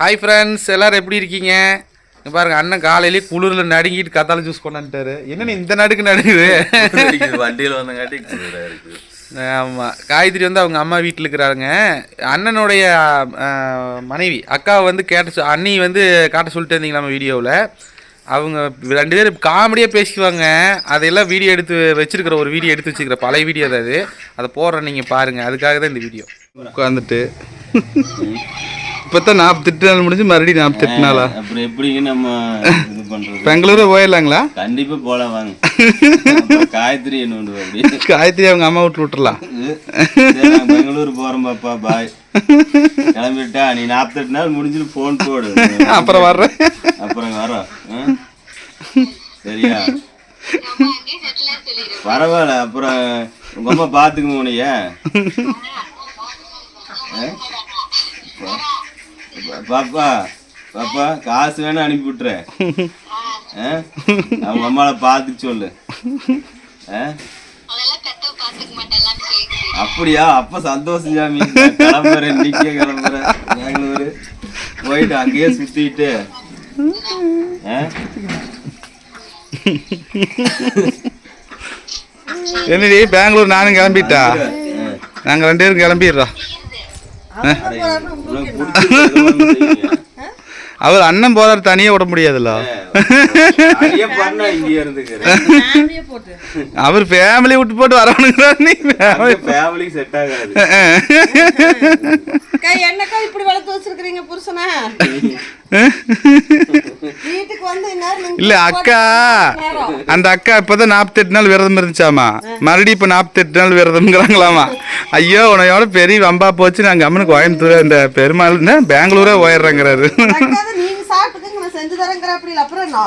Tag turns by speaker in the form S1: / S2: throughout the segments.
S1: Hi friends, எல்லோரும் எப்படி இருக்கீங்க? பாருங்க, அண்ணன் காலையிலேயே குளிரில் நடுங்கிட்டு கத்தாழை ஜூஸ் கொண்டாந்துட்டாரு. என்னன்னு இந்த நடுக்கு நடுக்குது?
S2: வண்டியில் வந்தங்காட்டி இருக்குது.
S1: ஆமாம், காயத்ரி வந்து அவங்க அம்மா வீட்டில் இருக்கிறாங்க. அண்ணனுடைய மனைவி அக்காவை வந்து அண்ணி வந்து காட்ட சொல்லிட்டு இருந்தீங்களா நம்ம வீடியோவில். அவங்க 2 பேரும் காமெடியாக பேசிக்குவாங்க. அதையெல்லாம் வீடியோ எடுத்து வச்சுருக்கிற ஒரு வீடியோ எடுத்து வச்சுருக்கிற பழைய வீடியோ தான் அது. அதை போடுறேன், நீங்கள் பாருங்கள். அதுக்காக தான் இந்த வீடியோ. உட்காந்துட்டு இப்போ தான் 48 நாள் முடிஞ்சு மறுபடியும் 48 நாளா?
S2: அப்புறம் எப்படிங்க நம்ம இது பண்ணுறது?
S1: பெங்களூரு போயிடலாங்களா?
S2: கண்டிப்பாக போகலாம் வாங்க. காயத்ரி என்ன பண்ணுவோம்? அப்படி
S1: காயத்ரி அவங்க அம்மா விட்டுலாம்.
S2: பெங்களூர் போகிறோம் பாப்பா, பாய். கிளம்பிட்டா நீ 48 நாள் முடிஞ்சுட்டு ஃபோன் போடு.
S1: அப்புறம் வர்றேன்.
S2: அப்புறம் வரோம். சரியா? பரவாயில்ல. அப்புறம் உங்கள் அம்மா பார்த்துக்குங்க உனைய. பாப்பா பாப்பா காசு வேணா அனுப்பி விட்டுறேன். அவங்க அம்மாவை பார்த்துக்க சொல்லு. அப்படியா? அப்ப சந்தோஷம் சாமி. கிளம்புறேன், இன்னைக்கே கிளம்புறேன். பெங்களூரு போயிட்டு அங்கேயே சுத்திட்டு
S1: என்னடி பெங்களூர் நானும் கிளம்பிட்டா? நாங்க 2 பேரும் கிளம்பிடுறோம். அவர் அண்ணன் போறாரு, தனியா விட முடியாதுல்ல. அவர் ஃபேமிலி விட்டு போட்டு வரணுங்கிறார். நீ
S2: ஃபேமிலி செட் ஆகாது.
S3: என்னக்கா இப்படி வளர்த்து வச்சிருக்கீங்க புருஷனா? வீட்டுக்கு வந்து
S1: இல்ல அக்கா, அந்த அக்கா இப்பதான் 48 நாள் விரதம் இருந்துச்சாமா. மறுபடியும் இப்ப 48 நாள் விரதம்ங்கிறாங்களாமா. ஐயோ, உனையோட பெரிய வம்பா போச்சு. நாங்க அம்மனுக்கு கோயம்புத்தூர் இந்த பெருமாள் பெங்களூரே போயிடுறாங்கிறாரு.
S3: நீங்க சாப்பிட்டுங்க, நான் செஞ்சு தரேங்கிற. அப்படி இல்லை, அப்புறம் என்ன?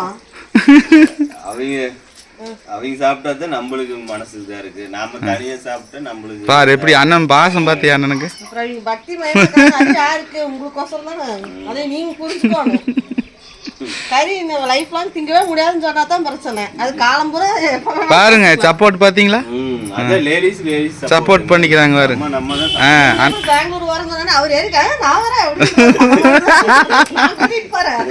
S2: அவங்க சாப்பிட்டா தான் நம்மளுக்கு மனசு இதா இருக்கு. நாம தனியா சாப்பிட்டா நம்மளுக்கு
S1: பாரு எப்படி அண்ணன் பாசம் பாத்தியா அண்ணனுக்கு.
S3: பக்தி யாருக்கு? உங்களுக்கோசரம் தானே. அதை நீங்க புரிஞ்சுக்கணும். கறி லைஃப் லாங் திங்கவே முடியாதுன்னு சொன்னா தான் பிரச்சனை. அது காலம்புற
S1: பாருங்க, சப்போர்ட் பாத்தீங்களா? சப்போர்ட் பண்ணிக்கிறாங்க பாரு.
S3: பெங்களூர் வரங்க அவர் எதுக்கு நான் வரேன் போறேன்.